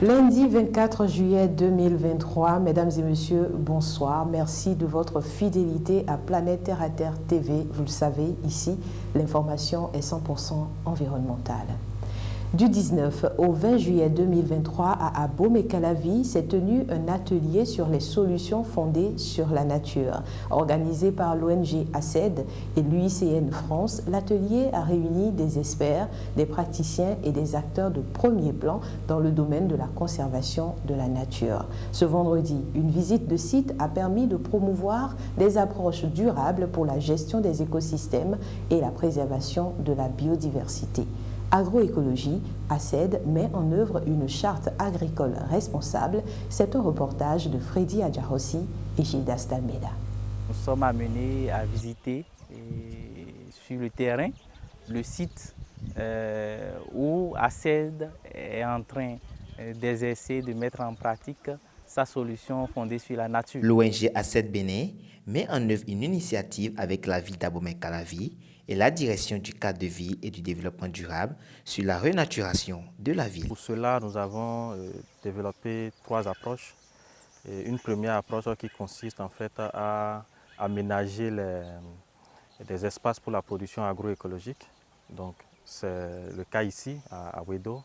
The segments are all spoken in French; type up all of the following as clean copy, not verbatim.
Lundi 24 juillet 2023, mesdames et messieurs, bonsoir. Merci de votre fidélité à Planète Terre à Terre TV. Vous le savez, ici, l'information est 100% environnementale. Du 19 au 20 juillet 2023 à Abomey-Calavi s'est tenu un atelier sur les solutions fondées sur la nature. Organisé par l'ONG ACED et l'UICN France, l'atelier a réuni des experts, des praticiens et des acteurs de premier plan dans le domaine de la conservation de la nature. Ce vendredi, une visite de site a permis de promouvoir des approches durables pour la gestion des écosystèmes et la préservation de la biodiversité. Agroécologie, ACED met en œuvre une charte agricole responsable. C'est un reportage de Freddy Adjarossi et Gildas Dalmeda. Nous sommes amenés à visiter sur le terrain le site où ACED est en train d'exercer, de mettre en pratique sa solution fondée sur la nature. L'ONG ACED Bénin met en œuvre une initiative avec la ville d'Abomey-Calavi et la direction du cadre de vie et du développement durable sur la renaturation de la ville. Pour cela, nous avons développé 3 approches. Une première approche qui consiste en fait à aménager des espaces pour la production agroécologique. Donc c'est le cas ici à Wedo.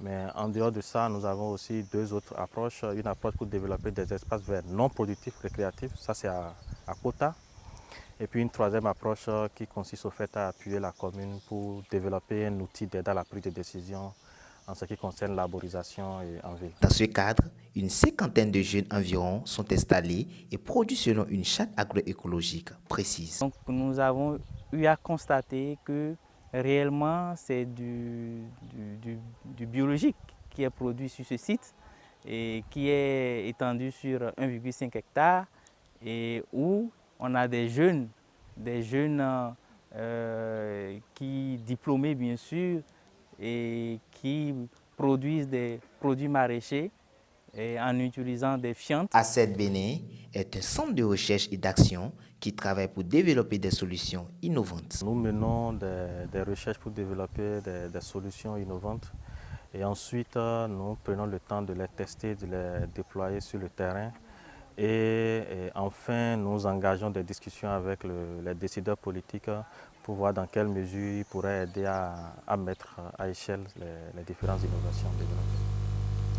Mais en dehors de ça, nous avons aussi 2 autres approches. Une approche pour développer des espaces verts non productifs, récréatifs, ça c'est à Kota. Et puis une 3e approche qui consiste au fait à appuyer la commune pour développer un outil d'aide à la prise de décision en ce qui concerne l'arborisation en ville. Dans ce cadre, une 50aine de jeunes environ sont installés et produits selon une charte agroécologique précise. Donc, nous avons eu à constater que réellement c'est du biologique qui est produit sur ce site et qui est étendu sur 1,5 hectare et où on a des jeunes qui diplômés bien sûr et qui produisent des produits maraîchers et en utilisant des fientes. ACED Bénin est un centre de recherche et d'action qui travaille pour développer des solutions innovantes. Nous menons des recherches pour développer des solutions innovantes et ensuite nous prenons le temps de les tester, de les déployer sur le terrain. Et enfin, nous engageons des discussions avec les décideurs politiques pour voir dans quelle mesure ils pourraient aider à mettre à échelle les différentes innovations développées.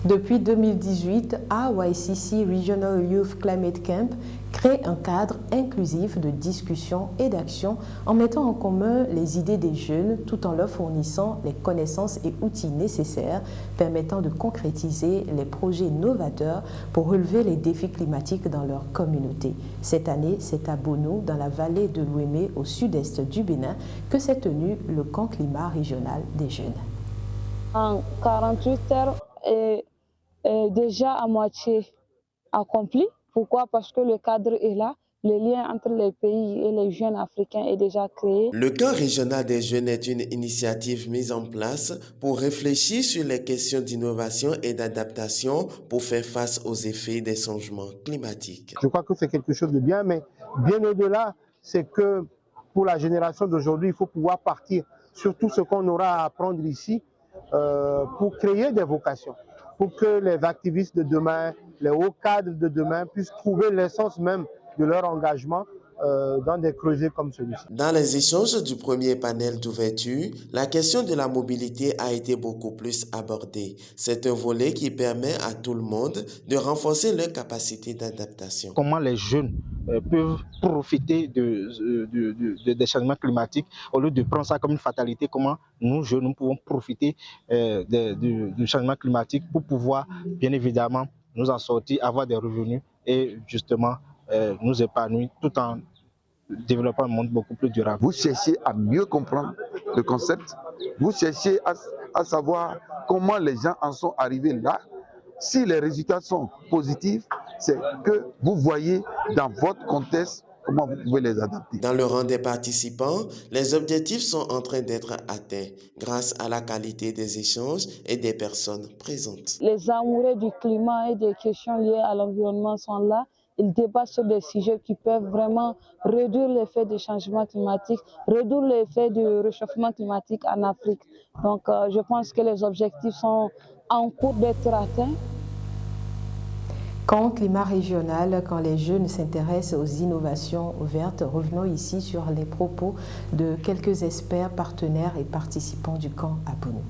Depuis 2018, AYCC Regional Youth Climate Camp crée un cadre inclusif de discussion et d'action en mettant en commun les idées des jeunes tout en leur fournissant les connaissances et outils nécessaires permettant de concrétiser les projets novateurs pour relever les défis climatiques dans leur communauté. Cette année, c'est à Bono, dans la vallée de l'Ouémé, au sud-est du Bénin, que s'est tenu le camp climat régional des jeunes. En 48 heures, est déjà à moitié accompli. Pourquoi? Parce que le cadre est là, le lien entre les pays et les jeunes africains est déjà créé. Le camp régional des jeunes est une initiative mise en place pour réfléchir sur les questions d'innovation et d'adaptation pour faire face aux effets des changements climatiques. Je crois que c'est quelque chose de bien, mais bien au-delà, c'est que pour la génération d'aujourd'hui, il faut pouvoir partir sur tout ce qu'on aura à apprendre ici pour créer des vocations, pour que les activistes de demain, les hauts cadres de demain puissent trouver l'essence même de leur engagement dans des creusets comme celui-ci. Dans les échanges du premier panel d'ouverture, la question de la mobilité a été beaucoup plus abordée. C'est un volet qui permet à tout le monde de renforcer leur capacité d'adaptation. Comment les jeunes peuvent profiter des changements climatiques au lieu de prendre ça comme une fatalité, comment nous, jeunes, nous pouvons profiter du changement climatique pour pouvoir, bien évidemment, nous en sortir, avoir des revenus et justement nous épanouir tout en développant un monde beaucoup plus durable. Vous cherchez à mieux comprendre le concept, vous cherchez à savoir comment les gens en sont arrivés là. Si les résultats sont positifs, c'est que vous voyez dans votre contexte comment vous pouvez les adapter. Dans le rang des participants, les objectifs sont en train d'être atteints grâce à la qualité des échanges et des personnes présentes. Les amoureux du climat et des questions liées à l'environnement sont là ils débattent sur des sujets qui peuvent vraiment réduire l'effet du changement climatique, réduire l'effet du réchauffement climatique en Afrique. Donc je pense que les objectifs sont en cours d'être atteints. Quand climat régional, quand les jeunes s'intéressent aux innovations vertes, revenons ici sur les propos de quelques experts, partenaires et participants du camp Abounou.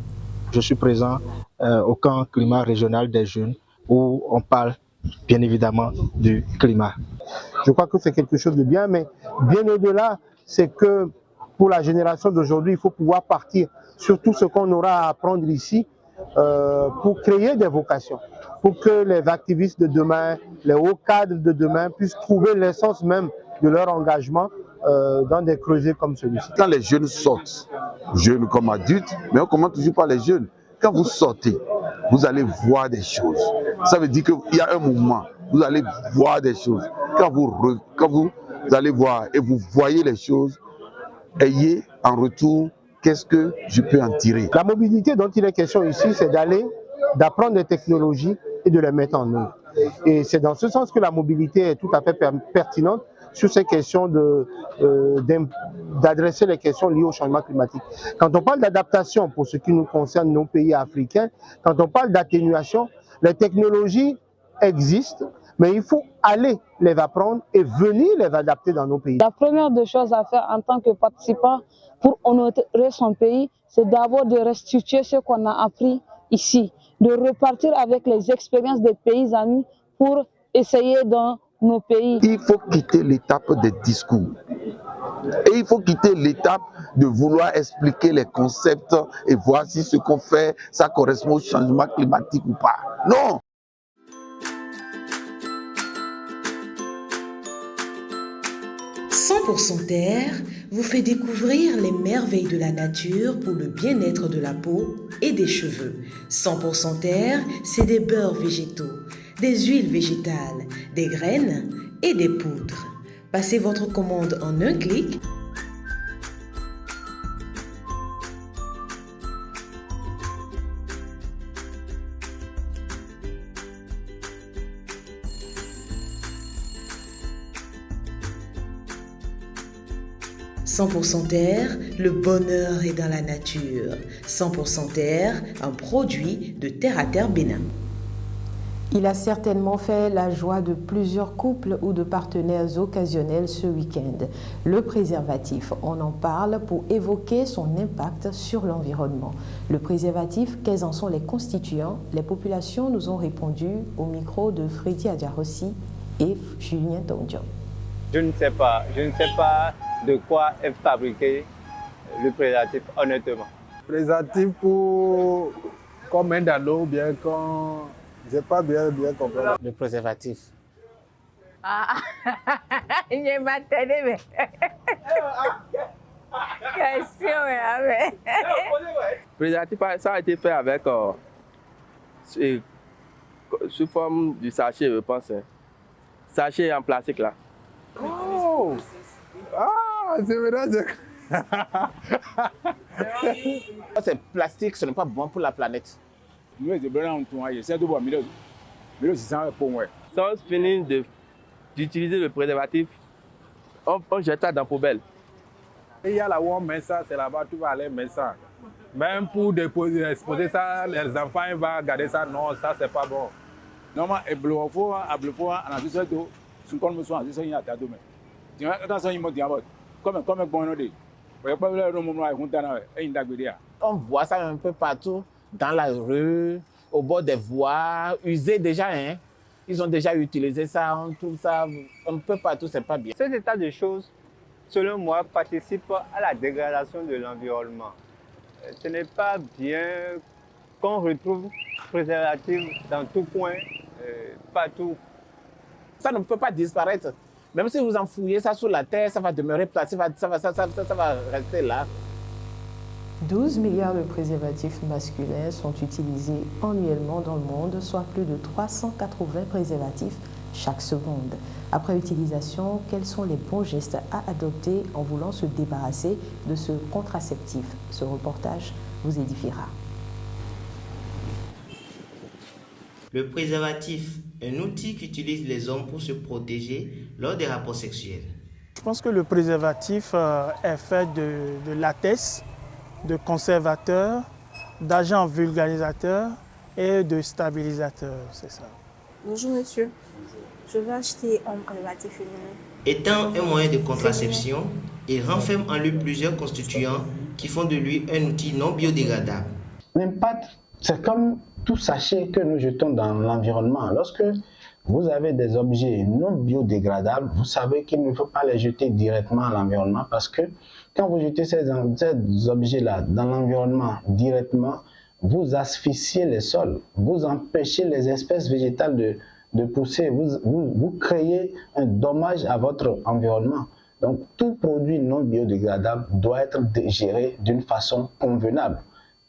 Je suis présent au camp climat régional des jeunes où on parle bien évidemment du climat. Je crois que c'est quelque chose de bien, mais bien au-delà, c'est que pour la génération d'aujourd'hui, il faut pouvoir partir sur tout ce qu'on aura à apprendre ici pour créer des vocations, pour que les activistes de demain, les hauts cadres de demain puissent trouver l'essence même de leur engagement dans des creusets comme celui-ci. Quand les jeunes sortent, jeunes comme adultes, mais on commence toujours par les jeunes. Quand vous sortez, vous allez voir des choses. Ça veut dire qu'il y a un moment, vous allez voir des choses. Quand vous allez voir et vous voyez les choses, ayez en retour qu'est-ce que je peux en tirer. La mobilité dont il est question ici, c'est d'apprendre des technologies et de les mettre en œuvre. Et c'est dans ce sens que la mobilité est tout à fait pertinente sur ces questions d'adresser les questions liées au changement climatique. Quand on parle d'adaptation pour ce qui nous concerne, nos pays africains, quand on parle d'atténuation, les technologies existent, mais il faut aller les apprendre et venir les adapter dans nos pays. La première des choses à faire en tant que participant pour honorer son pays, c'est d'abord de restituer ce qu'on a appris ici, de repartir avec les expériences des pays amis pour essayer dans nos pays. Il faut quitter l'étape des discours. Et il faut quitter l'étape de vouloir expliquer les concepts et voir si ce qu'on fait, ça correspond au changement climatique ou pas. Non! « 100% Terre vous fait découvrir les merveilles de la nature pour le bien-être de la peau et des cheveux. 100% Terre, c'est des beurres végétaux, des huiles végétales, des graines et des poudres. Passez votre commande en un clic. « 100% Terre, le bonheur est dans la nature. 100% Terre, un produit de Terre à Terre Bénin. » Il a certainement fait la joie de plusieurs couples ou de partenaires occasionnels ce week-end. Le préservatif, on en parle pour évoquer son impact sur l'environnement. Le préservatif, quels en sont les constituants? Les populations nous ont répondu au micro de Freddy Adiarossi et Julien Tongjo. Je ne sais pas de quoi est fabriqué le préservatif, honnêtement. Préservatif pour combien d'anneaux ou bien quand... Je n'ai pas bien compris. Le préservatif. Ah, il n'est pas tenu, mais... Question, mais... Préservatif, ça a été fait avec... sous forme du sachet, je pense. Sachet en plastique, là. Oh! Ah, c'est vrai. C'est plastique, ce n'est pas bon pour la planète. Sans finir d'utiliser le préservatif, on jette ça dans la poubelle. Il y a là où on met ça, c'est là-bas, tu vas aller mettre ça. Même pour exposer ça, les enfants ils vont garder ça. Non, ça c'est pas bon. Normalement, on voit ça un peu partout, dans la rue, au bord des voies, usé déjà. Hein? Ils ont déjà utilisé ça, on trouve ça un peu partout, c'est pas bien. Cet état de choses, selon moi, participe à la dégradation de l'environnement. Ce n'est pas bien qu'on retrouve préservatifs dans tout coin, partout. Ça ne peut pas disparaître. Même si vous enfouillez ça sous la terre, ça va demeurer plat, ça va rester là. 12 milliards de préservatifs masculins sont utilisés annuellement dans le monde, soit plus de 380 préservatifs chaque seconde. Après utilisation, quels sont les bons gestes à adopter en voulant se débarrasser de ce contraceptif? Ce reportage vous édifiera. Le préservatif un outil qu'utilisent les hommes pour se protéger lors des rapports sexuels. Je pense que le préservatif est fait de latex, de conservateur, d'agents vulgarisateurs et de stabilisateurs, c'est ça. Bonjour monsieur, je veux acheter un préservatif féminin. Étant un moyen de contraception, il renferme en lui plusieurs constituants qui font de lui un outil non biodégradable. L'impact, c'est comme tout sachet que nous jetons dans l'environnement. Lorsque vous avez des objets non biodégradables, vous savez qu'il ne faut pas les jeter directement à l'environnement parce que quand vous jetez ces objets-là dans l'environnement directement, vous asphyxiez les sols, vous empêchez les espèces végétales de pousser, vous créez un dommage à votre environnement. Donc tout produit non biodégradable doit être géré d'une façon convenable.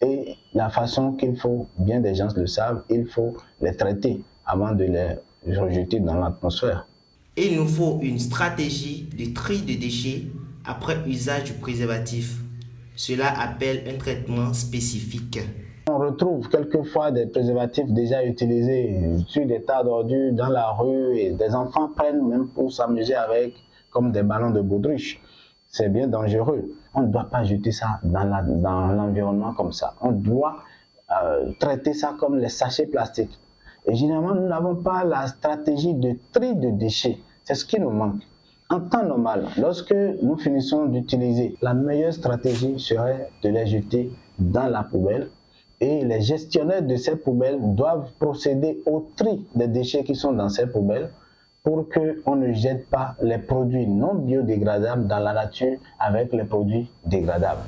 Et la façon qu'il faut, bien des gens le savent, il faut les traiter avant de les rejeter dans l'atmosphère. Et il nous faut une stratégie de tri de déchets après usage du préservatif. Cela appelle un traitement spécifique. On retrouve quelquefois des préservatifs déjà utilisés sur des tas d'ordures dans la rue et des enfants prennent même pour s'amuser avec comme des ballons de baudruche. C'est bien dangereux. On ne doit pas jeter ça dans l'environnement comme ça. On doit traiter ça comme les sachets plastiques. Et généralement, nous n'avons pas la stratégie de tri de déchets. C'est ce qui nous manque. En temps normal, lorsque nous finissons d'utiliser, la meilleure stratégie serait de les jeter dans la poubelle. Et les gestionnaires de ces poubelles doivent procéder au tri des déchets qui sont dans ces poubelles pour qu'on ne jette pas les produits non biodégradables dans la nature avec les produits dégradables.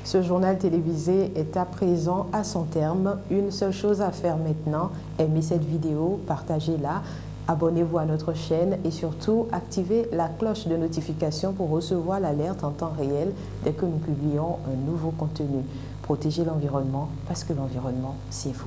Ce journal télévisé est à présent à son terme. Une seule chose à faire maintenant, aimez cette vidéo, partagez-la, abonnez-vous à notre chaîne et surtout activez la cloche de notification pour recevoir l'alerte en temps réel dès que nous publions un nouveau contenu. Protégez l'environnement parce que l'environnement, c'est vous.